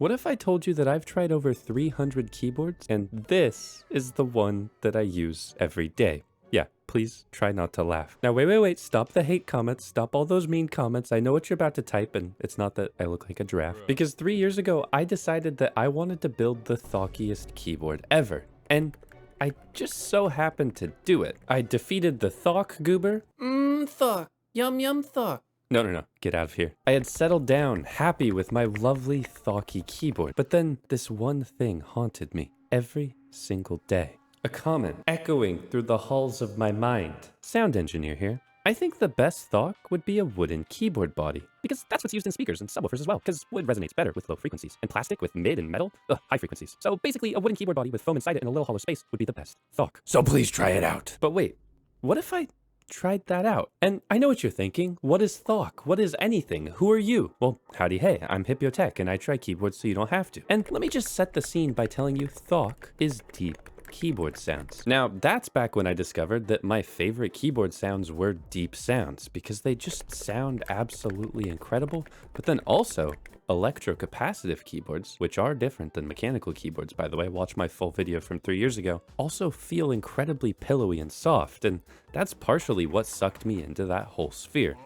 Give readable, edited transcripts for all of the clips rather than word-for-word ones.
What if I told you that I've tried over 300 keyboards and this is the one that I use every day? Yeah, please try not to laugh. Now, wait, stop the hate comments, stop all those mean comments. I know what you're about to type, and it's not that I look like a giraffe. Because 3 years ago, I decided that I wanted to build the thockiest keyboard ever. And I just so happened to do it. I defeated the thock goober. Thock. Yum thock. No, get out of here. I had settled down, happy with my lovely thocky keyboard. But then this one thing haunted me every single day. A comment echoing through the halls of my mind. Sound engineer here. I think the best thock would be a wooden keyboard body, because that's what's used in speakers and subwoofers as well, because wood resonates better with low frequencies, and plastic with mid and metal, high frequencies. So basically, a wooden keyboard body with foam inside it and a little hollow space would be the best thock. So please try it out. But wait, what if I tried that out? And I know what you're thinking. What is thock? What is anything? Who are you? Well, howdy hey, I'm Hipyo Tech, and I try keyboards so you don't have to. And let me just set the scene by telling you thock is deep keyboard sounds. Now, that's back when I discovered that my favorite keyboard sounds were deep sounds, because they just sound absolutely incredible, but then also electrocapacitive keyboards, which are different than mechanical keyboards, by the way, watch my full video from 3 years ago, also feel incredibly pillowy and soft, and that's partially what sucked me into that whole sphere.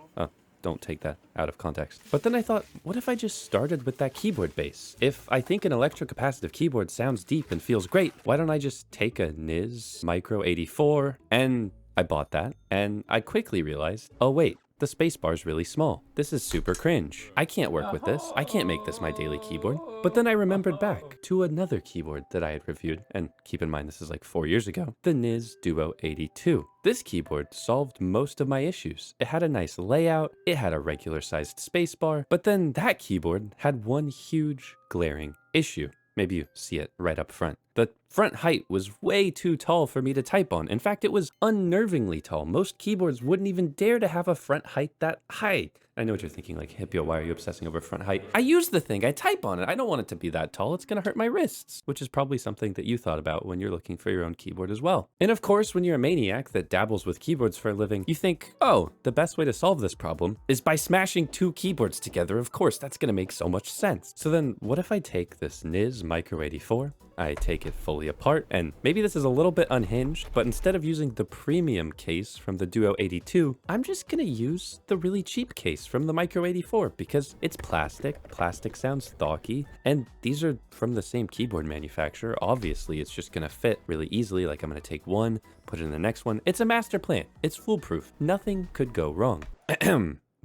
Don't take that out of context. But then I thought, what if I just started with that keyboard base? If I think an electrocapacitive keyboard sounds deep and feels great, why don't I just take a NIS Micro 84? And I bought that, and I quickly realized, oh wait, the spacebar is really small. This is super cringe. I can't work with this. I can't make this my daily keyboard. But then I remembered back to another keyboard that I had reviewed, and keep in mind this is like 4 years ago, the NIS Duo 82. This keyboard solved most of my issues. It had a nice layout, it had a regular sized spacebar, but then that keyboard had one huge glaring issue. Maybe you see it right up front. The front height was way too tall for me to type on. In fact, it was unnervingly tall. Most keyboards wouldn't even dare to have a front height that high. I know what you're thinking, like, Hipyo, why are you obsessing over front height? I use the thing, I type on it. I don't want it to be that tall. It's gonna hurt my wrists, which is probably something that you thought about when you're looking for your own keyboard as well. And of course, when you're a maniac that dabbles with keyboards for a living, you think, oh, the best way to solve this problem is by smashing two keyboards together. Of course, that's gonna make so much sense. So then what if I take this NIS Micro 84, I take it fully apart, and maybe this is a little bit unhinged, but instead of using the premium case from the Duo 82, I'm just gonna use the really cheap case from the Micro 84 because it's plastic. Plastic sounds thocky, and these are from the same keyboard manufacturer. Obviously, it's just gonna fit really easily. Like, I'm gonna take one, put it in the next one. It's a master plan. It's foolproof. Nothing could go wrong.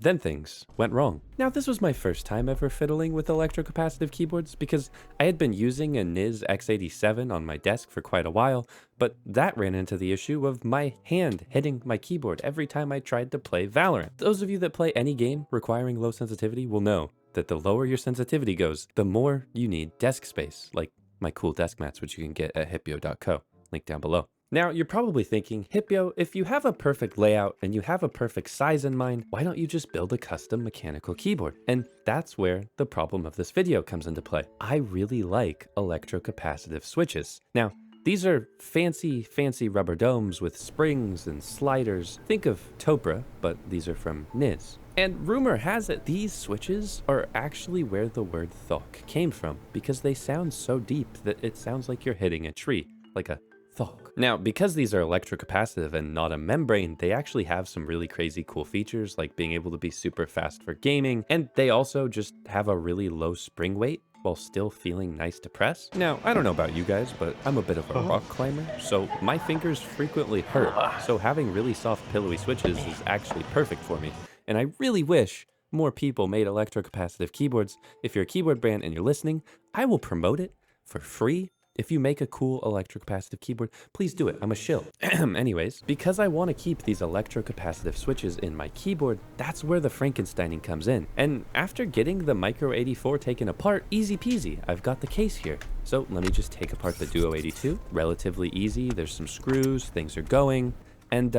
Then things went wrong. Now, this was my first time ever fiddling with electrocapacitive keyboards because I had been using a NIS X87 on my desk for quite a while, but that ran into the issue of my hand hitting my keyboard every time I tried to play Valorant. Those of you that play any game requiring low sensitivity will know that the lower your sensitivity goes, the more you need desk space, like my cool desk mats, which you can get at hipyo.co, link down below. Now, you're probably thinking, Hipyo, if you have a perfect layout and you have a perfect size in mind, why don't you just build a custom mechanical keyboard? And that's where the problem of this video comes into play. I really like electrocapacitive switches. Now, these are fancy rubber domes with springs and sliders. Think of Topra, but these are from NIS. And rumor has it these switches are actually where the word thock came from because they sound so deep that it sounds like you're hitting a tree, like a thock. Now, because these are electrocapacitive and not a membrane, they actually have some really crazy cool features like being able to be super fast for gaming, and they also just have a really low spring weight while still feeling nice to press. Now, I don't know about you guys, but I'm a bit of a rock climber, so my fingers frequently hurt, so having really soft pillowy switches is actually perfect for me. And I really wish more people made electrocapacitive keyboards. If you're a keyboard brand and you're listening, I will promote it for free. If you make a cool electrocapacitive keyboard, please do it. I'm a shill. Anyways, because I want to keep these electrocapacitive switches in my keyboard, that's where the Frankensteining comes in. And after getting the Micro 84 taken apart, easy peasy, I've got the case here. So let me just take apart the Duo 82. Relatively easy. There's some screws, things are going. And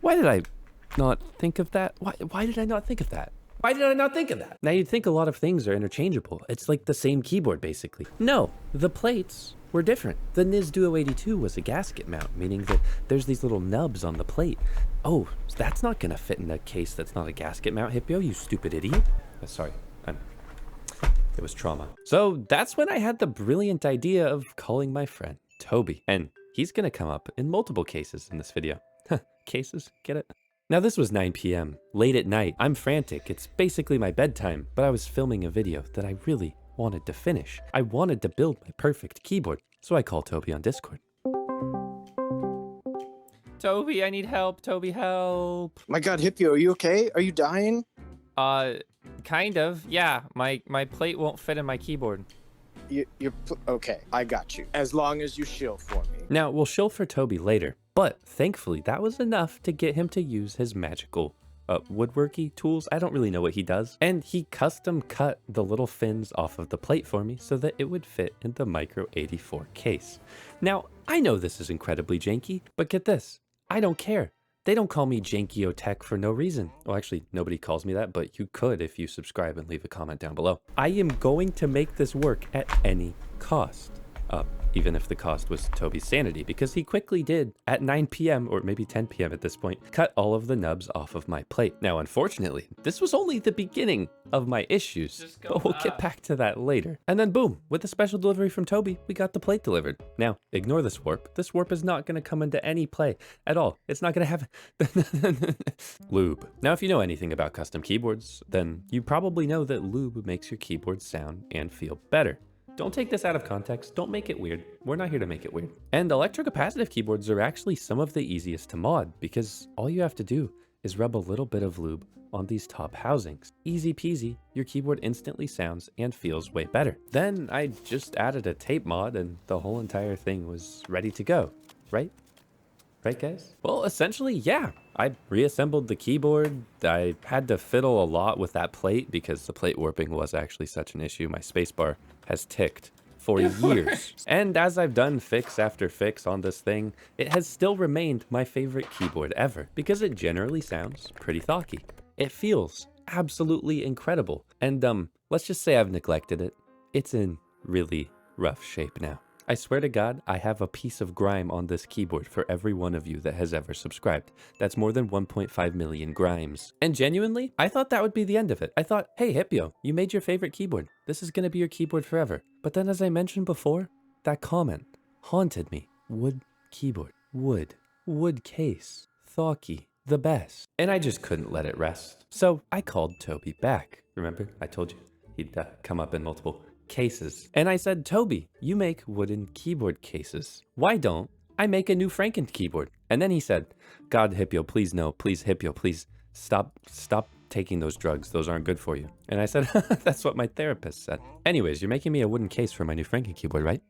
why did I not think of that? Why did I not think of that? Why did I not think of that? Now, you'd think a lot of things are interchangeable. It's like the same keyboard, basically. No, the plates were different. The NIS Duo 82 was a gasket mount, meaning that there's these little nubs on the plate. Oh, that's not gonna fit in a case that's not a gasket mount, Hipyo, you stupid idiot. Sorry, It was trauma. So that's when I had the brilliant idea of calling my friend Toby. And he's gonna come up in multiple cases in this video. Cases, get it? Now this was 9 p.m., late at night. I'm frantic, it's basically my bedtime, but I was filming a video that I really wanted to finish. I wanted to build my perfect keyboard, so I called Toby on Discord. Toby, I need help. Toby, help. My God, Hipyo, are you okay? Are you dying? Kind of. Yeah, my plate won't fit in my keyboard. You're okay. I got you. As long as you shill for me. Now, we'll shill for Toby later, but thankfully that was enough to get him to use his magical woodworky tools. I don't really know what he does. And he custom cut the little fins off of the plate for me so that it would fit in the Micro 84 case. Now, I know this is incredibly janky, but get this. I don't care. They don't call me Hipyo Tech for no reason. Well, actually, nobody calls me that, but you could if you subscribe and leave a comment down below. I am going to make this work at any cost. Even if the cost was Toby's sanity, because he quickly did, at 9 p.m., or maybe 10 p.m. at this point, cut all of the nubs off of my plate. Now, unfortunately, this was only the beginning of my issues, but we'll get back to that later. And then boom, with a special delivery from Toby, we got the plate delivered. Now, ignore this warp. This warp is not gonna come into any play at all. It's not gonna have Lube. Now, if you know anything about custom keyboards, then you probably know that Lube makes your keyboard sound and feel better. Don't take this out of context, don't make it weird. We're not here to make it weird. And electrocapacitive keyboards are actually some of the easiest to mod because all you have to do is rub a little bit of lube on these top housings. Easy peasy, your keyboard instantly sounds and feels way better. Then I just added a tape mod and the whole entire thing was ready to go, right? Right, guys? Well, essentially, yeah. I reassembled the keyboard. I had to fiddle a lot with that plate because the plate warping was actually such an issue. My spacebar has ticked for years. And as I've done fix after fix on this thing, it has still remained my favorite keyboard ever because it generally sounds pretty thocky. It feels absolutely incredible. And let's just say I've neglected it. It's in really rough shape now. I swear to God, I have a piece of grime on this keyboard for every one of you that has ever subscribed. That's more than 1.5 million grimes. And genuinely, I thought that would be the end of it. I thought, hey Hipyo, you made your favorite keyboard. This is gonna be your keyboard forever. But then as I mentioned before, that comment haunted me. Wood keyboard, wood case, thocky, the best. And I just couldn't let it rest. So I called Toby back. Remember, I told you he'd come up in multiple cases. And I said, Toby, you make wooden keyboard cases. Why don't I make a new Franken keyboard? And then he said, God, Hipyo, please no, please Hipyo, please stop taking those drugs. Those aren't good for you. And I said, that's what my therapist said. Anyways, you're making me a wooden case for my new Franken keyboard, right?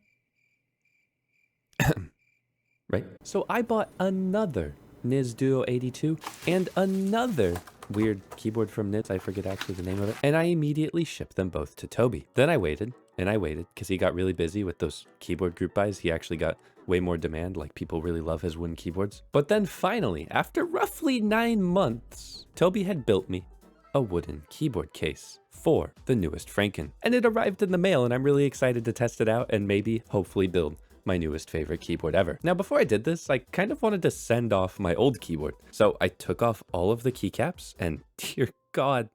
Right? So I bought another NIS Duo 82 and another weird keyboard from NIS, I forget actually the name of it, and I immediately shipped them both to Toby. Then I waited because he got really busy with those keyboard group buys. He actually got way more demand, like people really love his wooden keyboards. But then finally, after roughly 9 months, Toby had built me a wooden keyboard case for the newest Franken. And it arrived in the mail and I'm really excited to test it out and maybe hopefully build my newest favorite keyboard ever. Now, before I did this, I kind of wanted to send off my old keyboard. So I took off all of the keycaps and dear God,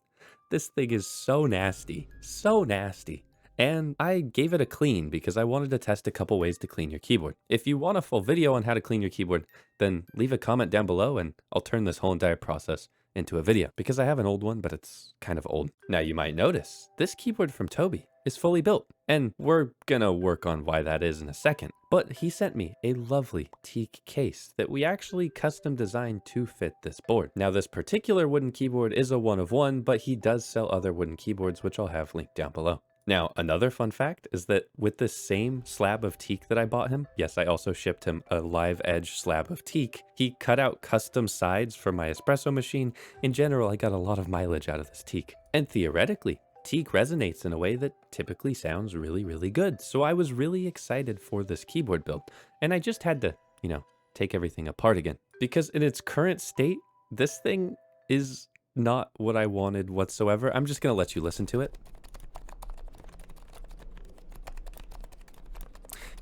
this thing is so nasty, so nasty. And I gave it a clean because I wanted to test a couple ways to clean your keyboard. If you want a full video on how to clean your keyboard, then leave a comment down below and I'll turn this whole entire process into a video because I have an old one, but it's kind of old. Now you might notice this keyboard from Toby is fully built and we're gonna work on why that is in a second. But he sent me a lovely teak case that we actually custom designed to fit this board. Now this particular wooden keyboard is a one of one, but he does sell other wooden keyboards, which I'll have linked down below. Now, another fun fact is that with this same slab of teak that I bought him, yes, I also shipped him a live edge slab of teak. He cut out custom sides for my espresso machine. In general, I got a lot of mileage out of this teak. And theoretically, teak resonates in a way that typically sounds really, really good. So I was really excited for this keyboard build. And I just had to, take everything apart again. Because in its current state, this thing is not what I wanted whatsoever. I'm just gonna let you listen to it.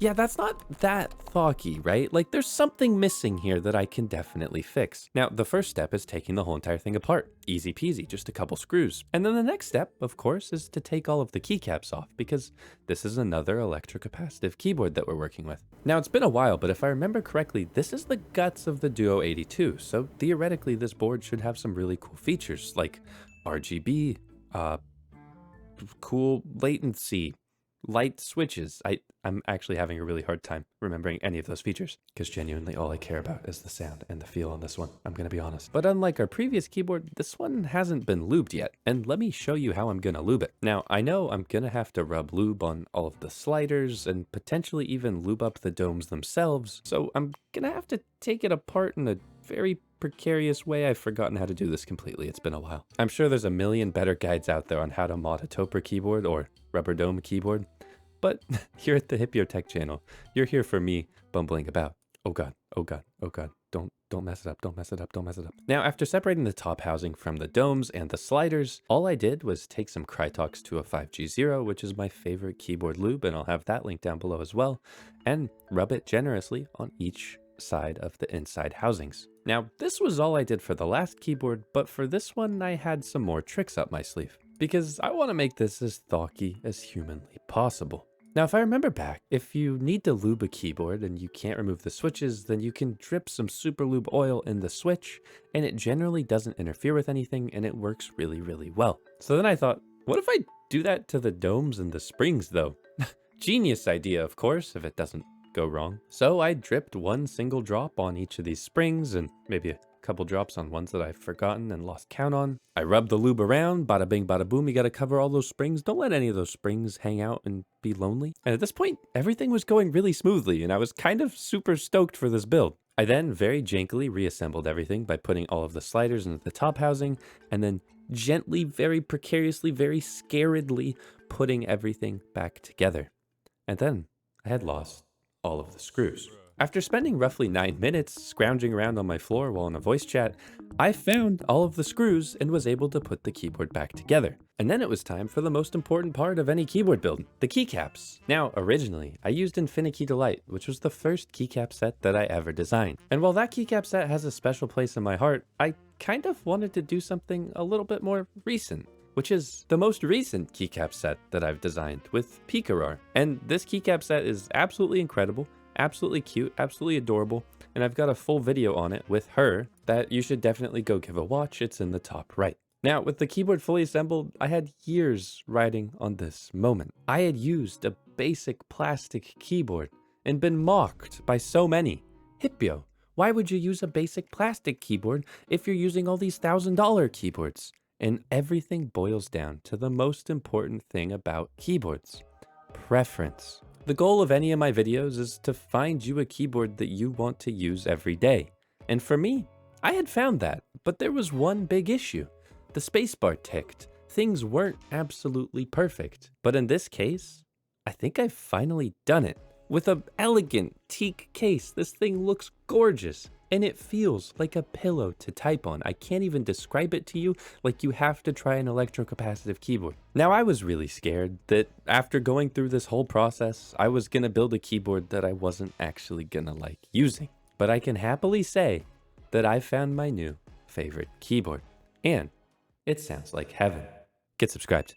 yeah, that's not that thocky, right? Like there's something missing here that I can definitely fix. Now, the first step is taking the whole entire thing apart. Easy peasy, just a couple screws. And then the next step, of course, is to take all of the keycaps off because this is another electrocapacitive keyboard that we're working with. Now, it's been a while, but if I remember correctly, this is the guts of the Duo 82. So theoretically, this board should have some really cool features like RGB, cool latency, light switches. I'm actually having a really hard time remembering any of those features because genuinely all I care about is the sound and the feel on this one. I'm going to be honest. But unlike our previous keyboard, this one hasn't been lubed yet. And let me show you how I'm going to lube it. Now, I know I'm going to have to rub lube on all of the sliders and potentially even lube up the domes themselves. So I'm going to have to take it apart in a very precarious way. I've forgotten how to do this completely. It's been a while. I'm sure there's a million better guides out there on how to mod a Topper keyboard or rubber dome keyboard. But here at the Hipyo Tech channel, you're here for me bumbling about. Oh God, oh God, oh God. Don't mess it up, don't mess it up, don't mess it up. Now, after separating the top housing from the domes and the sliders, all I did was take some Krytox 205G0, which is my favorite keyboard lube, and I'll have that link down below as well, and rub it generously on each side of the inside housings. Now, this was all I did for the last keyboard, but for this one, I had some more tricks up my sleeve because I want to make this as thocky as humanly possible. Now, if I remember back, if you need to lube a keyboard and you can't remove the switches, then you can drip some super lube oil in the switch and it generally doesn't interfere with anything and it works really, really well. So then I thought, what if I do that to the domes and the springs though? Genius idea, of course, if it doesn't go wrong. So I dripped one single drop on each of these springs and maybe a couple drops on ones that I've forgotten and lost count on. I rubbed the lube around, bada bing, bada boom. You got to cover all those springs. Don't let any of those springs hang out and be lonely. And at this point, everything was going really smoothly and I was kind of super stoked for this build. I then very jankily reassembled everything by putting all of the sliders into the top housing and then gently, very precariously, very scaredly putting everything back together. And then I had lost all of the screws. After spending roughly 9 minutes scrounging around on my floor while in a voice chat, I found all of the screws and was able to put the keyboard back together. And then it was time for the most important part of any keyboard build, the keycaps. Now, originally, I used Infinity Delight, which was the first keycap set that I ever designed. And while that keycap set has a special place in my heart, I kind of wanted to do something a little bit more recent, which is the most recent keycap set that I've designed with Pikarar. And this keycap set is absolutely incredible, absolutely cute, absolutely adorable, and I've got a full video on it with her that you should definitely go give a watch. It's in the top right. Now, with the keyboard fully assembled, I had years riding on this moment. I had used a basic plastic keyboard and been mocked by so many. Hipyo, why would you use a basic plastic keyboard if you're using all these $1,000 keyboards? And everything boils down to the most important thing about keyboards: preference. The goal of any of my videos is to find you a keyboard that you want to use every day. And for me, I had found that, but there was one big issue. The spacebar ticked. Things weren't absolutely perfect. But in this case, I think I've finally done it. With an elegant teak case, this thing looks gorgeous. And it feels like a pillow to type on. I can't even describe it to you. Like, you have to try an electrocapacitive keyboard. Now, I was really scared that after going through this whole process, I was gonna build a keyboard that I wasn't actually gonna like using. But I can happily say that I found my new favorite keyboard. And it sounds like heaven. Get subscribed.